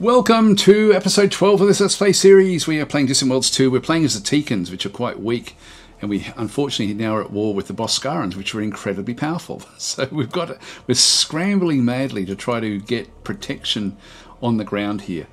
Welcome to episode 12 of this Let's Play series. We are playing DasTeekan Worlds 2. We're playing as the Teekans, which are quite weak, and we unfortunately now are at war with the Boscarans, which are incredibly powerful. So we're scrambling madly to try to get protection on the ground here.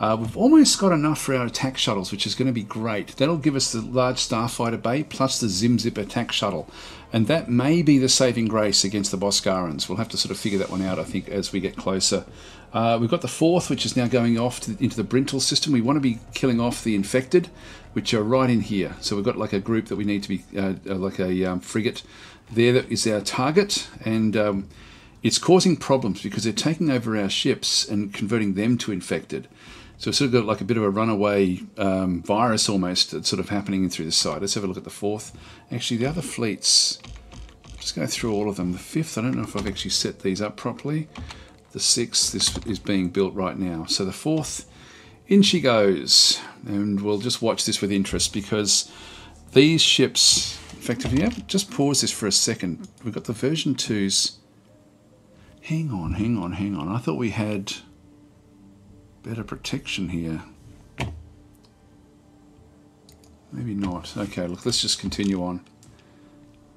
We've almost got enough for our attack shuttles, which is going to be great. That'll give us the large starfighter bay plus the Zip attack shuttle, and that may be the saving grace against the Boscarans. We'll have to sort of figure that one out, I think, as we get closer. We've got the fourth, which is now going off into the Brintle system. We want to be killing off the infected, which are right in here. So we've got like a group that we need to be, like a frigate there that is our target, and it's causing problems because they're taking over our ships and converting them to infected. So it's sort of got like a bit of a runaway virus almost that's sort of happening through the side. Let's have a look at the fourth. Actually, the other fleets, just go through all of them. The fifth, I don't know if I've actually set these up properly. The sixth, this is being built right now. So the fourth, in she goes. And we'll just watch this with interest because these ships, in fact, if you just pause this for a second, we've got the version 2s. Hang on. I thought we had better protection here. Maybe not. Okay, look, let's just continue on.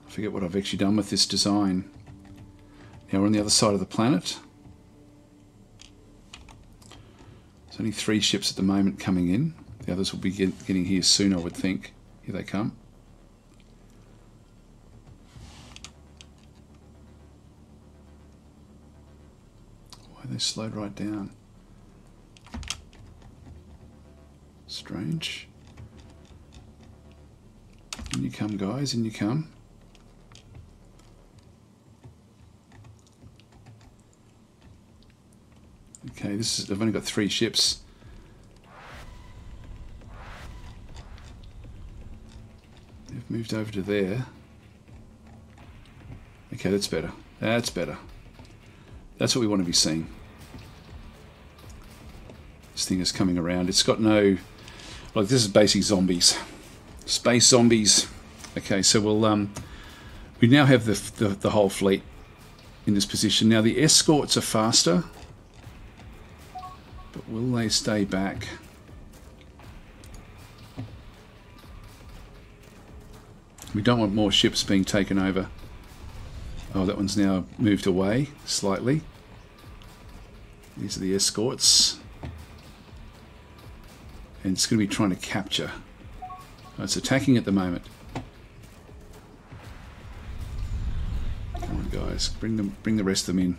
I forget what I've actually done with this design. Now we're on the other side of the planet. There's only 3 ships at the moment coming in. The others will be getting here soon, I would think. Here they come. Why are they slowed right down? Strange. In you come, guys, in you come. Okay, I've only got 3 ships. They've moved over to there. Okay, that's better. That's better. That's what we want to be seeing. This thing is coming around. It's got no... Like, this is basic zombies. Space zombies. Okay, so we now have the whole fleet in this position. Now, the escorts are faster. But will they stay back? We don't want more ships being taken over. Oh, that one's now moved away slightly. These are the escorts. And it's going to be trying to capture. Oh, it's attacking at the moment. Come on, guys. Bring the rest of them in.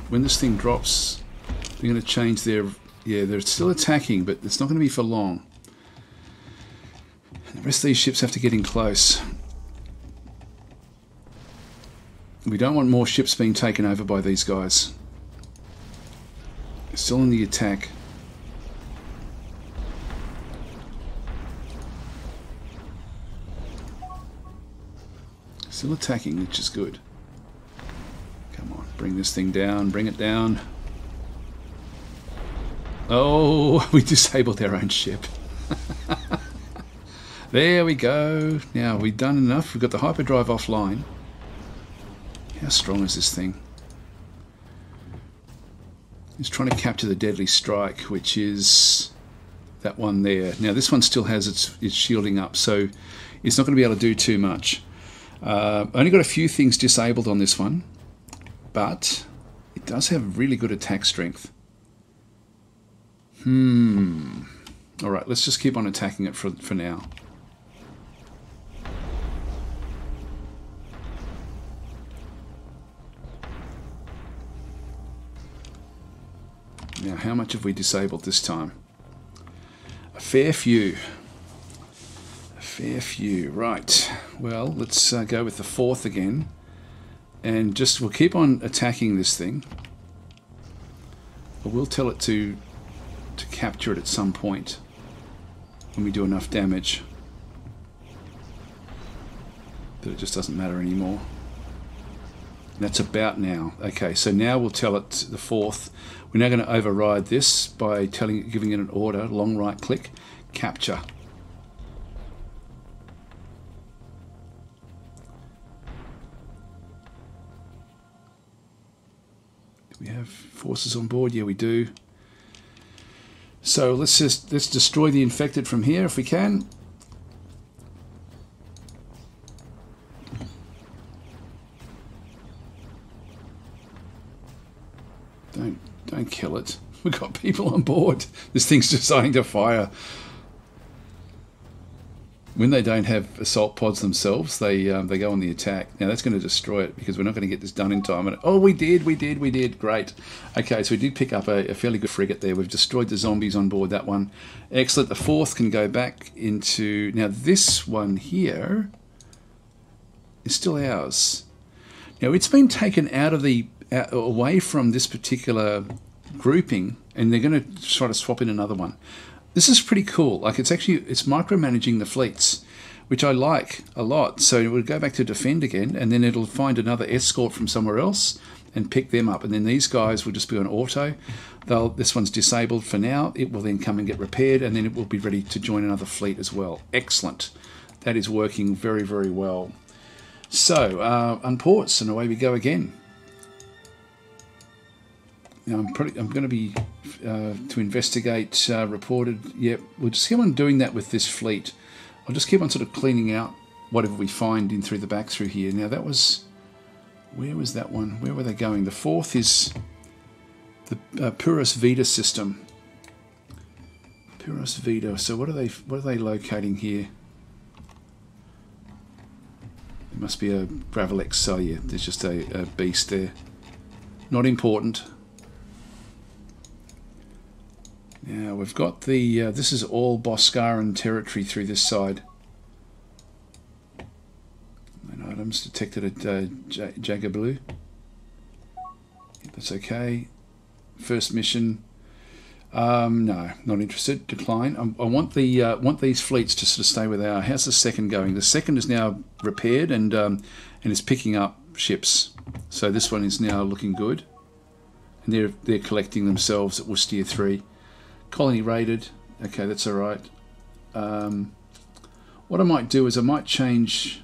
When this thing drops, they're going to change their... Yeah, they're still attacking, but it's not going to be for long. The rest of these ships have to get in close. We don't want more ships being taken over by these guys. They're still in the attack. Still attacking, which is good. Come on, bring this thing down, bring it down. Oh, we disabled our own ship. There we go. Now, we've done enough. We've got the hyperdrive offline. How strong is this thing? It's trying to capture the deadly strike, which is that one there. Now, this one still has its shielding up, so it's not going to be able to do too much. Only got a few things disabled on this one, but it does have really good attack strength. Alright, let's just keep on attacking it for now. Now, how much have we disabled this time? A fair few. A fair few. Right. Well, let's go with the fourth again. And we'll keep on attacking this thing. But we'll tell it to capture it at some point when we do enough damage that it just doesn't matter anymore. That's about now. Okay, so now we'll tell it the 4th. We're now going to override this by giving it an order. Long right click, capture. Do we have forces on board? Yeah, we do. So let's destroy the infected from here if we can. Don't kill it. We've got people on board. This thing's deciding to fire. When they don't have assault pods themselves, they go on the attack. Now that's going to destroy it because we're not going to get this done in time. And oh, we did. Great. Okay, so we did pick up a fairly good frigate there. We've destroyed the zombies on board that one. Excellent. The 4th can go back into... Now this one here is still ours. Now it's been taken out of the... away from this particular grouping, and they're going to try to swap in another one. This is pretty cool. Like it's micromanaging the fleets, which I like a lot. So it will go back to defend again, and then it'll find another escort from somewhere else and pick them up. And then these guys will just be on auto. This one's disabled for now. It will then come and get repaired, and then it will be ready to join another fleet as well. Excellent. That is working very, very well. So unports, and away we go again. Now I'm going to be to investigate reported. Yep, we'll just keep on doing that with this fleet. I'll just keep on sort of cleaning out whatever we find in through the back through here. Now that was, where was that one? Where were they going? The 4th is the Puros Vita system. Puros Vita. So what are they locating here? It must be a Gravelex cell. Yeah, there's just a beast there. Not important. Now we've got the, this is all Boscaran territory through this side. Main items detected at Jagablue. That's okay. First mission. No, not interested. Decline. I want these fleets to sort of stay with our. How's the 2nd going? The 2nd is now repaired and is picking up ships. So this one is now looking good. And they're collecting themselves at Worcester 3. Colony raided. Okay, that's all right. What I might do is I might change...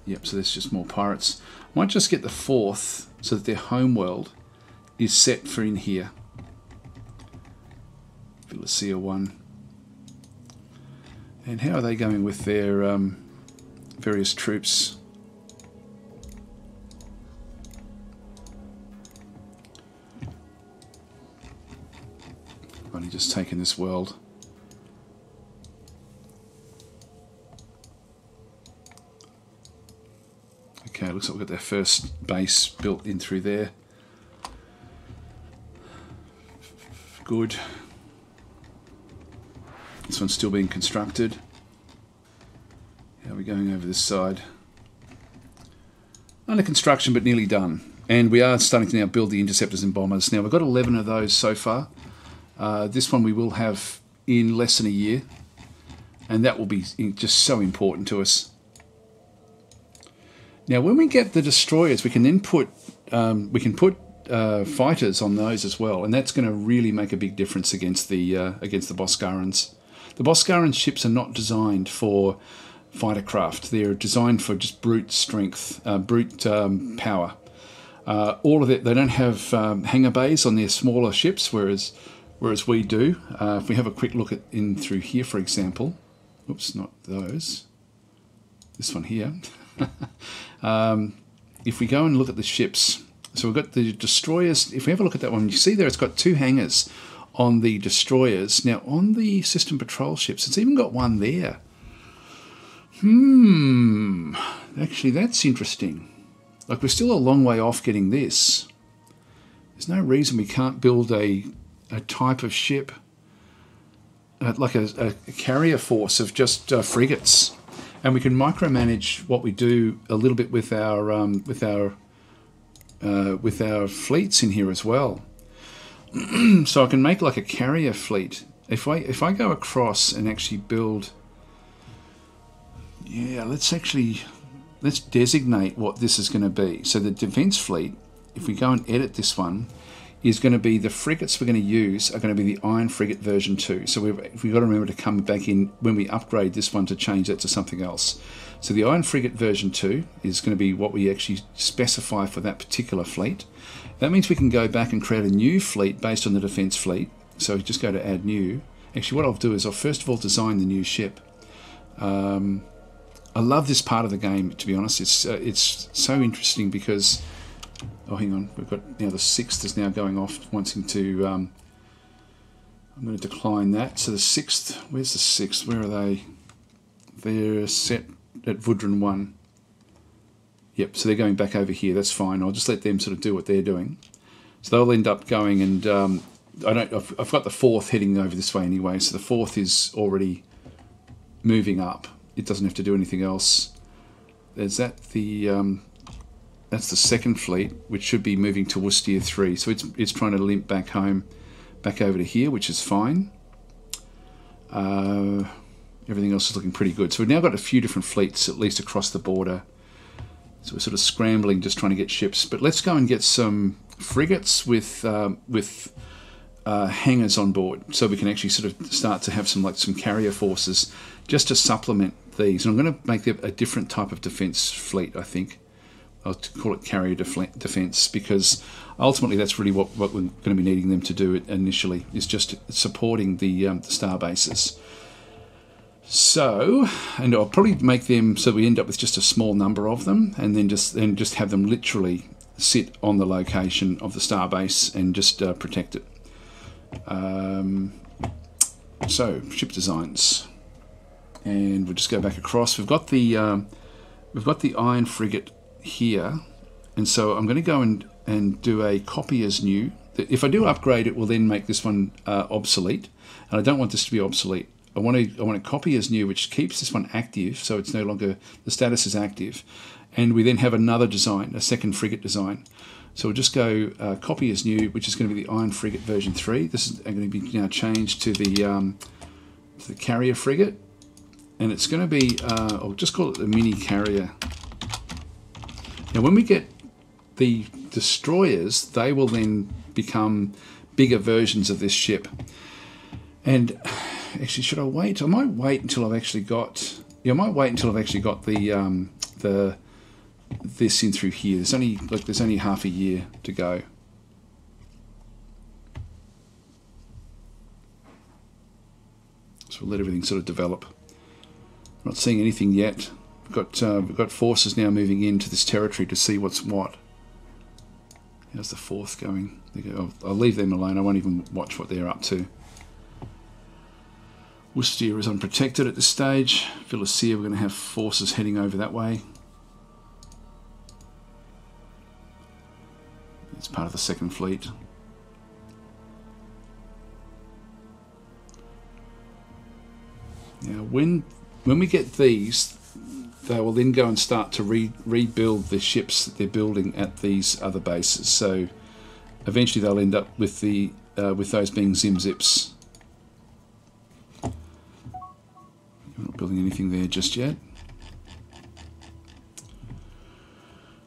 Yep, so there's just more pirates. I might just get the 4th so that their homeworld is set for in here. Philosia 1. And how are they going with their various troops? I've only just taken this world. Okay, looks like we've got their first base built in through there. Good. This one's still being constructed. How are we going over this side? Under construction, but nearly done. And we are starting to now build the interceptors and bombers. Now, we've got 11 of those so far. This one we will have in less than a year. And that will be just so important to us. Now, when we get the destroyers, we can then put fighters on those as well, and that's going to really make a big difference against the Boscarans. The Boscaran ships are not designed for fighter craft; they're designed for just brute strength, brute power. All of it, they don't have hangar bays on their smaller ships, whereas we do. If we have a quick look in through here, for example, oops, not those. This one here. If we go and look at the ships, so we've got the destroyers. If we have a look at that one, you see there it's got 2 hangars on the destroyers. Now on the system patrol ships, it's even got one there. Actually that's interesting. Like we're still a long way off getting this. There's no reason we can't build a type of ship, like a carrier force of just frigates. And we can micromanage what we do a little bit with our fleets in here as well. So I can make like a carrier fleet. If I go across and actually build, yeah, let's actually let's designate what this is going to be. So the defence fleet, if we go and edit this one, is going to be the frigates we're going to use are going to be the Iron Frigate version 2. So we've got to remember to come back in when we upgrade this one to change that to something else. So the Iron Frigate version 2 is going to be what we actually specify for that particular fleet. That means we can go back and create a new fleet based on the defence fleet. So just go to add new. Actually, what I'll do is I'll first of all design the new ship. I love this part of the game, to be honest. It's so interesting because... Oh, hang on. We've got now the 6th is now going off, wanting to... I'm going to decline that. So the 6th... Where's the 6th? Where are they? They're set at Vudran 1. Yep, so they're going back over here. That's fine. I'll just let them sort of do what they're doing. So they'll end up going and... I've got the 4th heading over this way anyway, so the 4th is already moving up. It doesn't have to do anything else. There's that that's the 2nd fleet, which should be moving to Worcester 3. So it's trying to limp back home, back over to here, which is fine. Everything else is looking pretty good. So we've now got a few different fleets, at least across the border. So we're sort of scrambling, just trying to get ships. But let's go and get some frigates with hangars on board, so we can actually sort of start to have some carrier forces just to supplement these. And I'm going to make a different type of defence fleet, I think. I'll call it carrier defence, because ultimately that's really what we're going to be needing them to do initially, is just supporting the star bases. So, and I'll probably make them so we end up with just a small number of them, and then just have them literally sit on the location of the star base and just protect it. So ship designs, and we'll just go back across. We've got the Iron Frigate here, and so I'm going to go and do a copy as new. If I do upgrade, it will then make this one obsolete, and I don't want this to be obsolete. I want to copy as new, which keeps this one active, so it's no longer, the status is active, and we then have another design, a 2nd frigate design. So we'll just go copy as new, which is going to be the Iron Frigate version 3. This is going to be now changed to the carrier frigate, and it's going to be, I'll just call it the mini carrier. Now when we get the destroyers, they will then become bigger versions of this ship. And actually, should I wait? I might wait until I've actually got. Yeah, I might wait until I've actually got the this in through here. There's only half a year to go. So we'll let everything sort of develop. I'm not seeing anything yet. We've got forces now moving into this territory to see what's what. How's the 4th going? I'll leave them alone. I won't even watch what they're up to. Worcester is unprotected at this stage. Philosia, we're going to have forces heading over that way. It's part of the 2nd fleet. Now, when we get these, they will then go and start to rebuild the ships that they're building at these other bases. So eventually they'll end up with with those being Zim-Zips. I'm not building anything there just yet.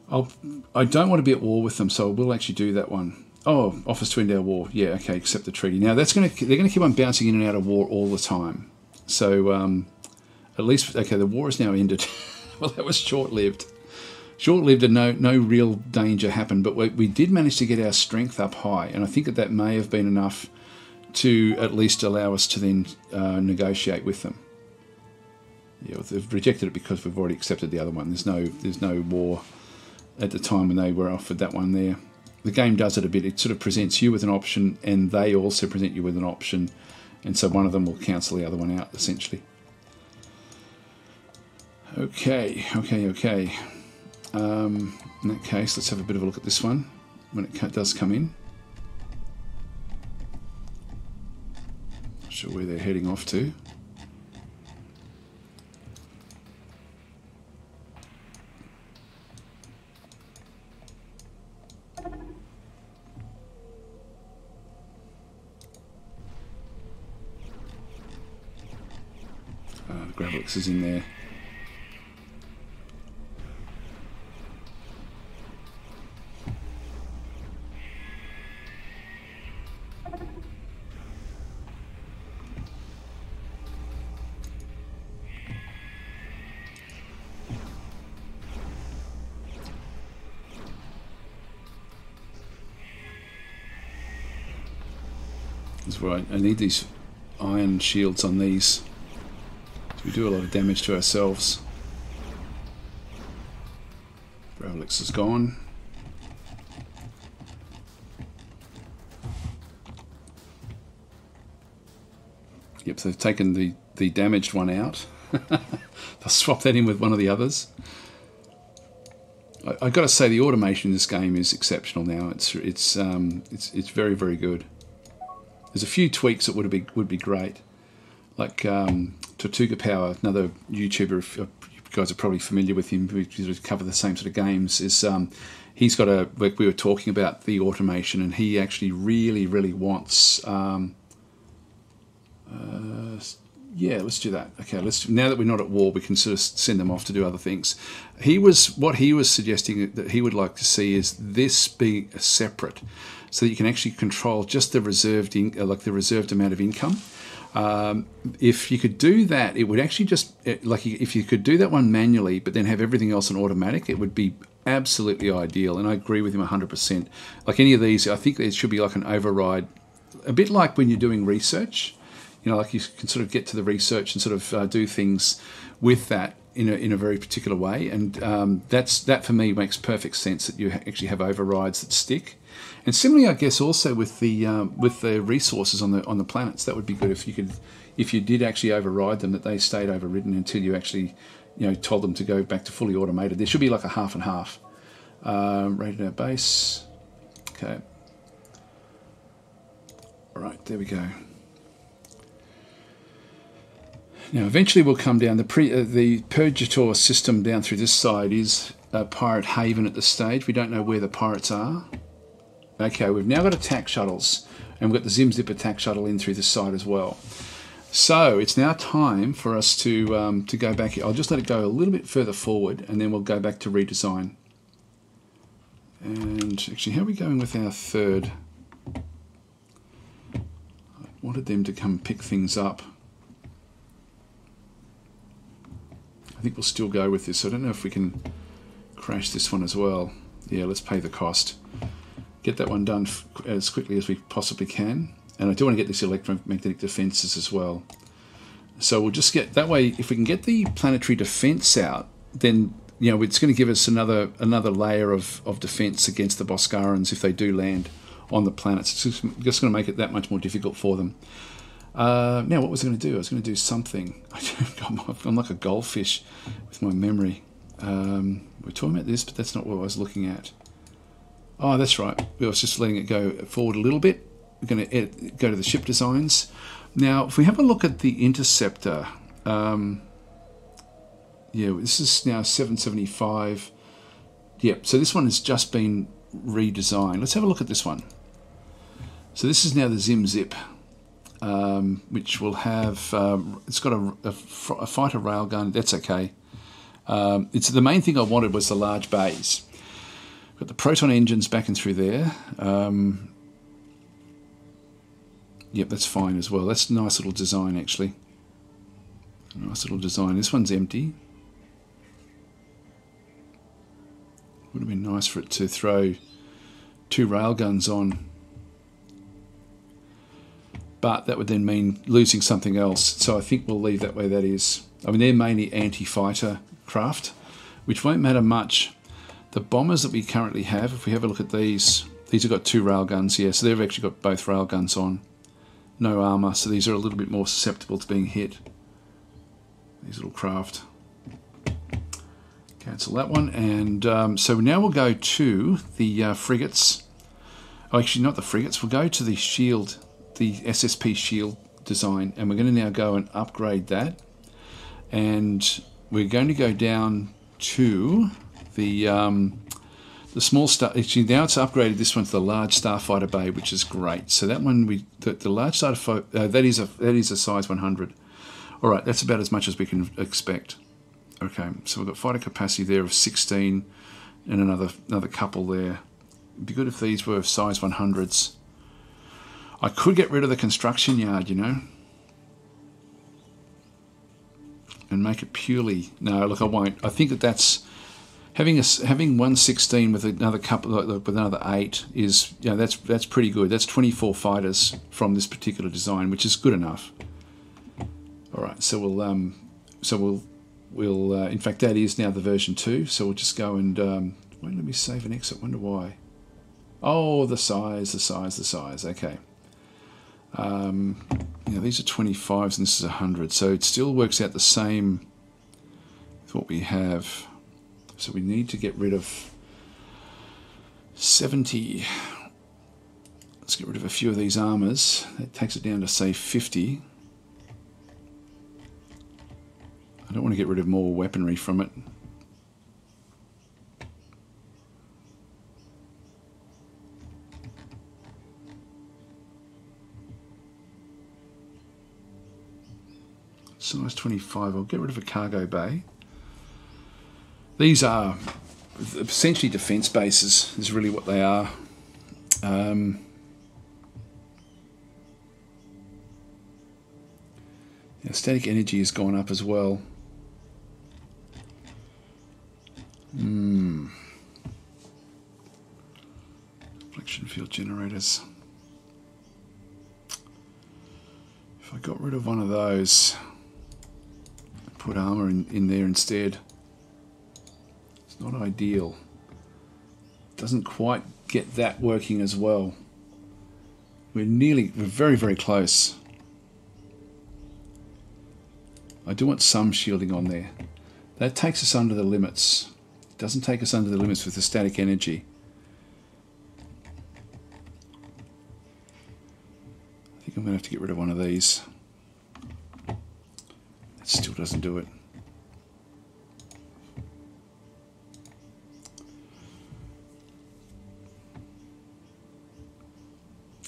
I don't want to be at war with them, so I will actually do that one. Oh, offers to end our war. Yeah, okay, accept the treaty. Now they're going to keep on bouncing in and out of war all the time. So at least, okay, the war is now ended. Well, that was short-lived. Short-lived, and no real danger happened, but we did manage to get our strength up high, and I think that may have been enough to at least allow us to then negotiate with them. Yeah, they've rejected it because we've already accepted the other one. There's no war at the time when they were offered that one there. The game does it a bit. It sort of presents you with an option, and they also present you with an option, and so one of them will cancel the other one out, essentially. Okay. In that case, let's have a bit of a look at this one when it does come in. Not sure where they're heading off to. Gravelix is in there. That's right. I need these iron shields on these. We do a lot of damage to ourselves. Rolex is gone. Yep, so they've taken the damaged one out. They'll swap that in with one of the others. I've got to say the automation in this game is exceptional now. It's very, very good. There's a few tweaks that would be great. Like Tortuga Power, another YouTuber, if you guys are probably familiar with him, we cover the same sort of games, is he's got a, like we were talking about the automation, and he actually really, really wants, yeah, let's do that. Okay, now that we're not at war, we can sort of send them off to do other things. What he was suggesting that he would like to see is this be separate, so that you can actually control just the reserved, like the reserved amount of income. If you could do that, it would actually just, like if you could do that one manually, but then have everything else on automatic, it would be absolutely ideal. And I agree with him 100%. Like any of these, I think there should be like an override, a bit like when you're doing research. You know, like you can sort of get to the research and sort of do things with that in a very particular way. And that for me makes perfect sense, that you actually have overrides that stick. And similarly, I guess also with the resources on the planets, that would be good if you did actually override them, that they stayed overridden until you actually, you know, told them to go back to fully automated. There should be like a half and half. Rated our base. Okay. All right, there we go. Now, eventually we'll come down. The Purgator system down through this side is a pirate haven at this stage. We don't know where the pirates are. Okay, we've now got attack shuttles, and we've got the Zim Zip attack shuttle in through this side as well. So it's now time for us to go back here. I'll just let it go a little bit further forward, and then we'll go back to redesign. And actually, how are we going with our third? I wanted them to come pick things up. I think we'll still go with this. I don't know if we can crash this one as well. Yeah, let's pay the cost. Get that one done as quickly as we possibly can. And I do want to get this electromagnetic defenses as well. So we'll just get, that way, if we can get the planetary defense out, then, you know, it's going to give us another layer of defense against the Boscarans if they do land on the planets. It's just going to make it that much more difficult for them. Now, what was I going to do? I was going to do something. I'm like a goldfish with my memory. We're talking about this, but that's not what I was looking at. Oh, that's right. I was just letting it go forward a little bit. We're going to go to the ship designs. Now, if we have a look at the Interceptor, yeah, this is now 775. Yep, so this one has just been redesigned. Let's have a look at this one. So this is now the Zim Zip. Which will have, it's got a fighter railgun. That's okay. It's the main thing I wanted was the large bays. Got the proton engines back and through there. Yep, that's fine as well. That's a nice little design, actually. Nice little design. This one's empty. Would have been nice for it to throw 2 railguns on. But that would then mean losing something else. So I think we'll leave that way that is. I mean, they're mainly anti-fighter craft, which won't matter much. The bombers that we currently have, if we have a look at these have got 2 railguns, yeah, so they've actually got both railguns on. No armour, so these are a little bit more susceptible to being hit. These little craft. Cancel that one. And so now we'll go to the frigates. Oh, actually, not the frigates. We'll go to the shield, the SSP shield design, and we're going to now go and upgrade that. And we're going to go down to the small star. Actually, now it's upgraded this one to the large starfighter bay, which is great. So that one, the large starfighter, that is a size 100. All right, that's about as much as we can expect. Okay, so we've got fighter capacity there of 16, and another couple there. It'd be good if these were size 100s. I could get rid of the construction yard, you know, and make it purely. No, look, I won't. I think that's having 116 with another couple, with another 8 is, you know, that's pretty good. That's 24 fighters from this particular design, which is good enough. All right, so we'll in fact that is now the version 2. So we'll just go and let me save and exit. Wonder why. Oh, the size. Okay. You know, these are 25s and this is 100, so it still works out the same with what we have. So we need to get rid of 70. Let's get rid of a few of these armors. That takes it down to, say, 50. I don't want to get rid of more weaponry from it. Size 25. I'll get rid of a cargo bay. These are essentially defense bases, is really what they are. Yeah, static energy has gone up as well. Reflection field generators. If I got rid of one of those, put armor in there instead. It's not ideal. Doesn't quite get that working as well. We're very, very close. I do want some shielding on there. That takes us under the limits. It doesn't take us under the limits with the static energy. I think I'm going to have to get rid of one of these. It still doesn't do it.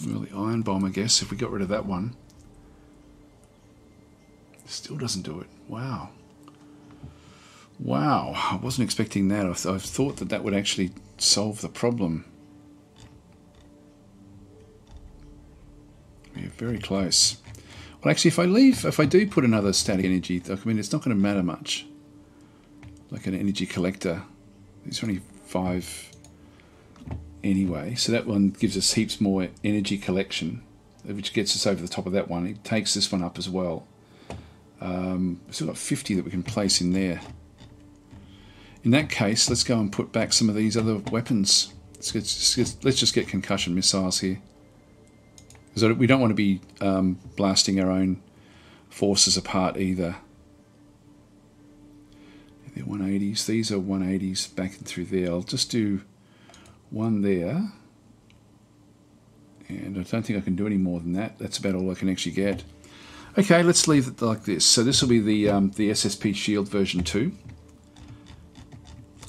Well, the iron bomb, I guess, if we got rid of that one. Still doesn't do it. Wow. Wow, I wasn't expecting that. I thought that would actually solve the problem. We're very close. Well, actually, if I do put another static energy, I mean, it's not going to matter much. Like an energy collector. These are only 5 anyway, so that one gives us heaps more energy collection, which gets us over the top of that one. It takes this one up as well. We've still got 50 that we can place in there. In that case, let's go and put back some of these other weapons. Let's just get concussion missiles here. Because we don't want to be blasting our own forces apart either. They're 180s. These are 180s back and through there. I'll just do one there. And I don't think I can do any more than that. That's about all I can actually get. Okay, let's leave it like this. So this will be the SSP Shield version 2.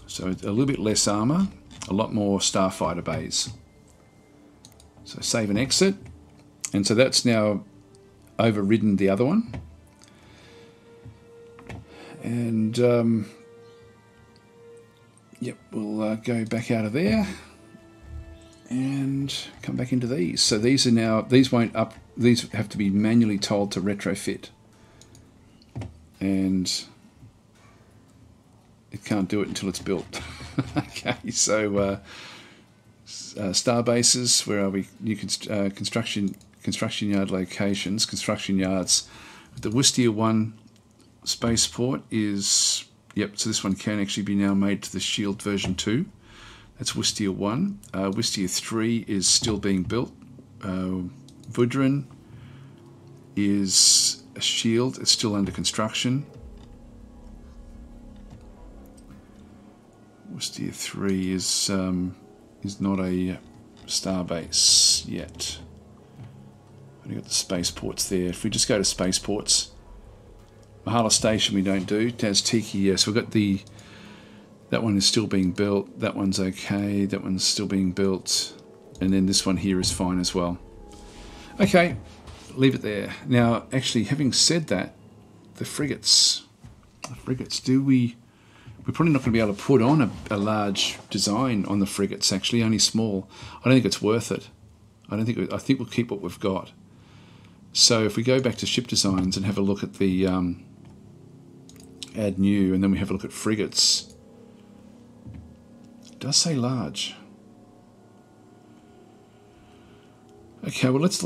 So a little bit less armor, a lot more starfighter bays. So save and exit. And so that's now overridden the other one. And yep, we'll go back out of there and come back into these. So these are now, these have to be manually told to retrofit. And it can't do it until it's built. Okay, so star bases, where are we? New construction yard locations, construction yards. The Worcester 1 spaceport is, yep, so this one can actually be now made to the Shield version 2. That's Worcester 1. Worcester 3 is still being built. Vudran is a Shield, it's still under construction. Worcester 3 is not a starbase yet. Only got the spaceports there. If we just go to spaceports, Mahala Station we don't do. DasTeekan, yes, we've got that one is still being built. That one's okay. That one's still being built, and then this one here is fine as well. Okay, leave it there. Now, actually, having said that, the frigates. We're probably not going to be able to put on a large design on the frigates, actually, only small. I don't think it's worth it. I think we'll keep what we've got. So if we go back to ship designs and have a look at the add new, and then we have a look at frigates, It does say large. Okay, well let's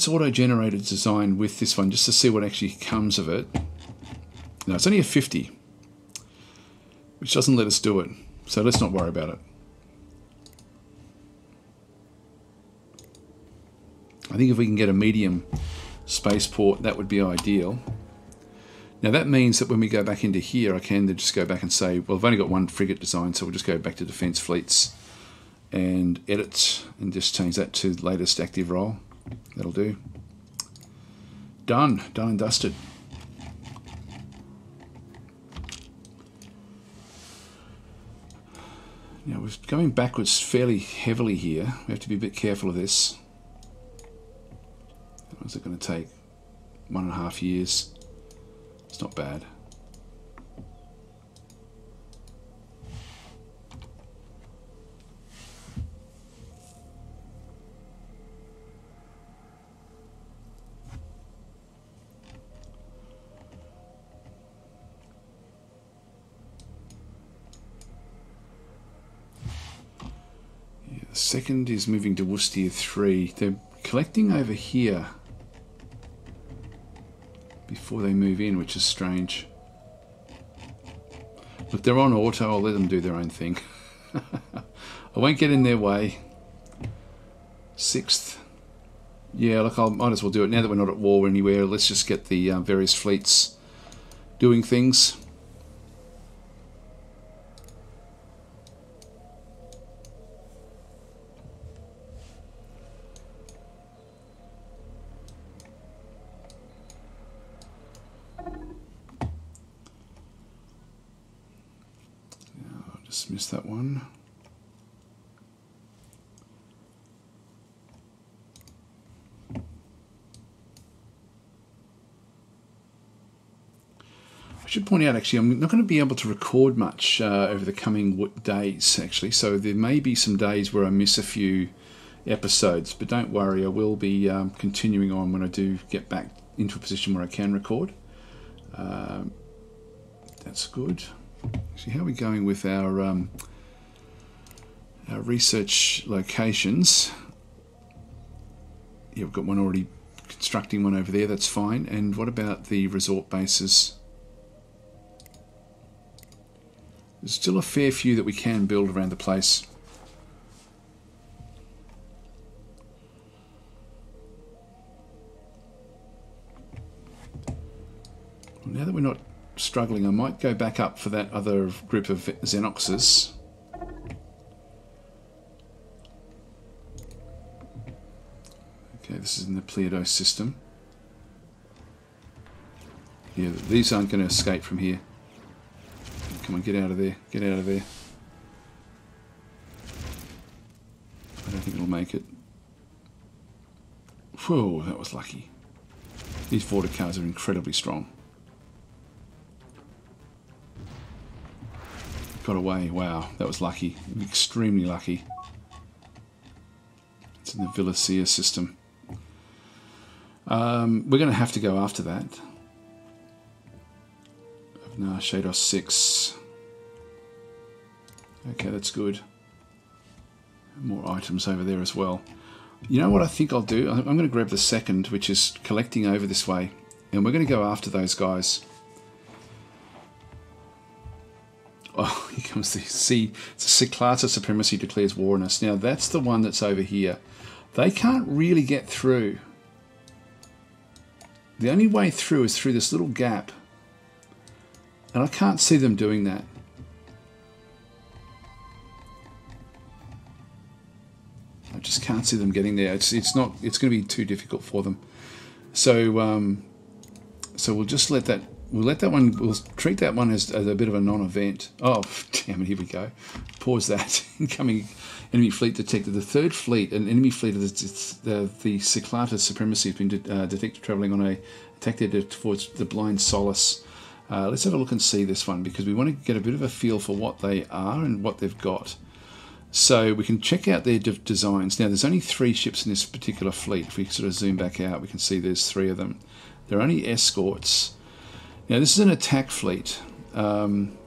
auto-generate a design with this one just to see what actually comes of it. No, it's only a 50, which doesn't let us do it. So let's not worry about it. I think if we can get a medium spaceport, that would be ideal. Now that means that when we go back into here, I can just go back and say, well, I've only got one frigate design, so we'll just go back to defense fleets and edit and just change that to latest active role. That'll do. Done and dusted. Now we're going backwards fairly heavily here. We have to be a bit careful of this. What's it going to take? 1.5 years. It's not bad. Yeah, the second is moving to Worcester 3. They're collecting over here before they move in, which is strange. Look, they're on auto. I'll let them do their own thing. I won't get in their way. 6th. Yeah, look, I might as well do it now that we're not at war anywhere. Let's just get the various fleets doing things. Just missed that one. I should point out, actually, I'm not going to be able to record much over the coming days, actually. So there may be some days where I miss a few episodes, but don't worry, I will be continuing on when I do get back into a position where I can record. That's good. Actually, how are we going with our research locations? Yeah, we've got one already constructing one over there, that's fine. And what about the resort bases? There's still a fair few that we can build around the place. Well, now that we're not struggling, I might go back up for that other group of Xenoxes. Okay, this is in the Pleiados system. Yeah, these aren't going to escape from here. Come on, get out of there. Get out of there. I don't think it'll make it. Whoa, that was lucky. These Vorta cars are incredibly strong. Got away. Wow, that was lucky. Extremely lucky. It's in the Villacea system. We're going to have to go after that. No, Shados 6. Okay, that's good. More items over there as well. You know what I think I'll do? I'm going to grab the second, which is collecting over this way. And we're going to go after those guys. Oh, here comes the sea. It's a class of supremacy declares war on us. Now, that's the one that's over here. They can't really get through. The only way through is through this little gap. And I can't see them doing that. I just can't see them getting there. It's going to be too difficult for them. So so we'll just let that. We'll treat that one as a bit of a non-event. Oh, damn it! Here we go. Pause that. Incoming enemy fleet detected. The third fleet, an enemy fleet of the Cyclata supremacy, has been detected traveling on a attack there towards the Blind Solace. Let's have a look and see this one, because we want to get a bit of a feel for what they are and what they've got. So we can check out their designs. Now, there's only 3 ships in this particular fleet. If we sort of zoom back out, we can see there's 3 of them. They're only escorts. Now, this is an attack fleet. And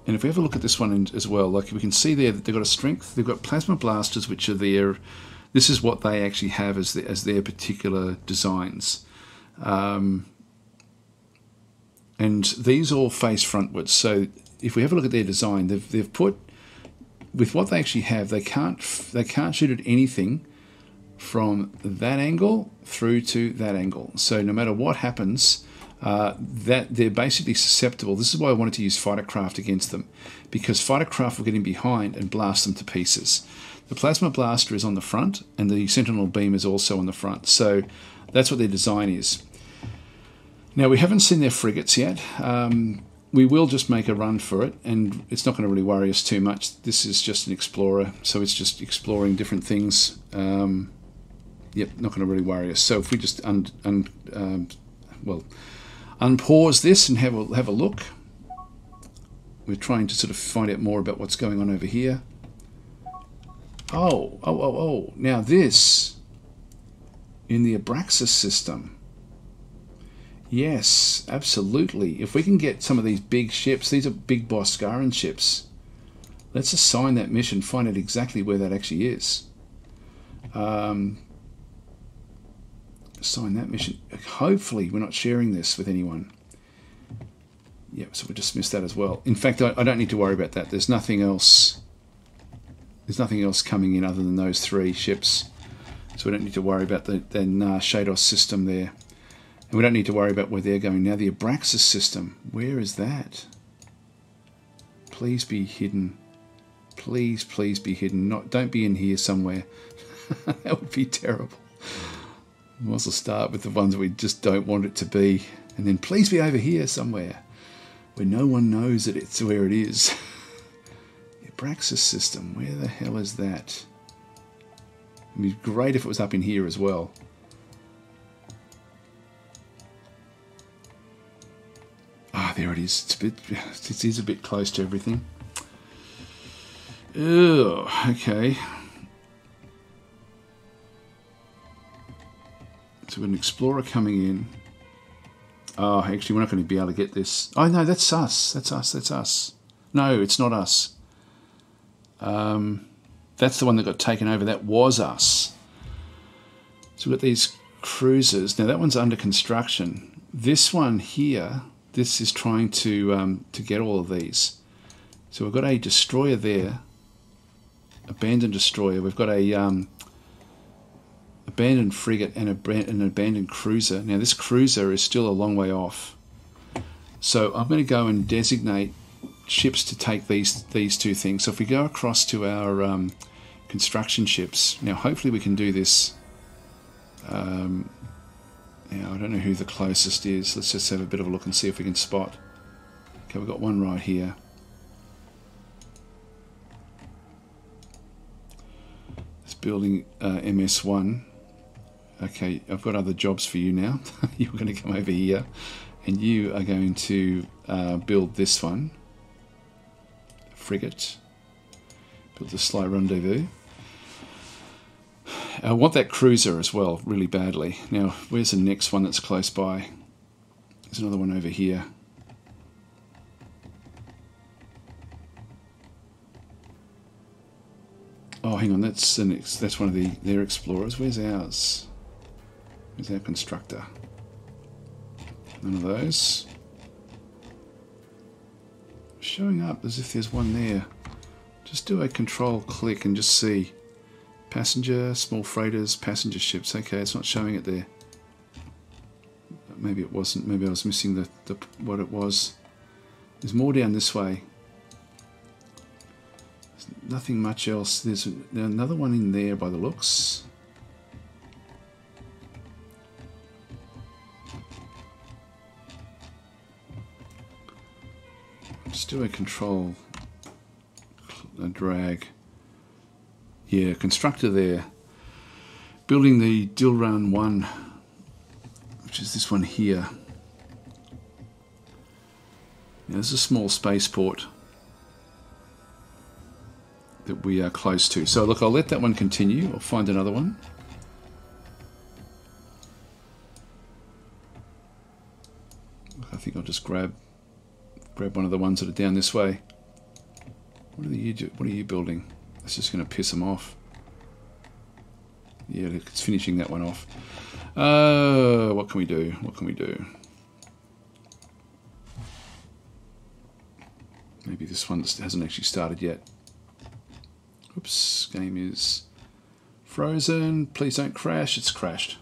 And if we have a look at this one as well, like we can see there that they've got a strength. They've got plasma blasters, which are their. This is what they actually have as their particular designs. And these all face frontwards. So if we have a look at their design, they've put, with what they actually have, they can't shoot at anything from that angle through to that angle. So no matter what happens, that they're basically susceptible. This is why I wanted to use fightercraft against them, because fightercraft will get in behind and blast them to pieces. The plasma blaster is on the front, and the sentinel beam is also on the front. So that's what their design is. Now, we haven't seen their frigates yet. We will just make a run for it, and it's not going to really worry us too much. This is just an explorer, so it's just exploring different things. Yep, not going to really worry us. So if we just unpause this and have a look. We're trying to sort of find out more about what's going on over here. Oh. Now this, in the Abraxas system. Yes, absolutely. If we can get some of these big ships, these are big Boscaran ships. Let's assign that mission, find out exactly where that actually is. Assign that mission. Hopefully we're not sharing this with anyone. Yep, so we dismiss that as well. In fact, I don't need to worry about that. There's nothing else. There's nothing else coming in other than those 3 ships. So we don't need to worry about the Shados system there. And we don't need to worry about where they're going. Now the Abraxas system, where is that? Please be hidden. Please be hidden. Don't be in here somewhere. That would be terrible. We'll also start with the ones we just don't want it to be. And then please be over here somewhere where no one knows that it's where it is. The Abraxas system, where the hell is that? It'd be great if it was up in here as well. Ah, there it is. It is a bit close to everything. Oh, okay. So we've got an explorer coming in. Oh, actually, we're not going to be able to get this. Oh, no, that's us. That's us. No, it's not us. That's the one that got taken over. That was us. So we've got these cruisers. Now, that one's under construction. This one here, this is trying to get all of these. So we've got a destroyer there. Abandoned destroyer. We've got a abandoned frigate and an abandoned cruiser. Now this cruiser is still a long way off. So I'm going to go and designate ships to take these 2 things. So if we go across to our construction ships, now hopefully we can do this. Now I don't know who the closest is. Let's just have a bit of a look and see if we can spot. Okay, we've got one right here. It's building MS1. Okay, I've got other jobs for you now. You're going to come over here and you are going to build this one. Frigate. Build the Sly Rendezvous. I want that cruiser as well, really badly. Now, where's the next one that's close by? There's another one over here. Oh, hang on, that's one of their explorers. Where's ours? Where's our constructor? None of those. Showing up as if there's one there. Just do a control click and just see. Passenger, small freighters, passenger ships. Okay, it's not showing it there. Maybe it wasn't. Maybe I was missing what it was. There's more down this way. There's nothing much else. There's another one in there by the looks. Just do a control, a drag. Yeah, constructor there. Building the Dilran 1, which is this one here. Now, there's a small spaceport that we are close to. So look, I'll let that one continue. I'll find another one. I think I'll just grab one of the ones that are down this way. What are you building? That's just going to piss them off. Yeah, it's finishing that one off. What can we do? What can we do? Maybe this one hasn't actually started yet. Oops, game is frozen. Please don't crash. It's crashed.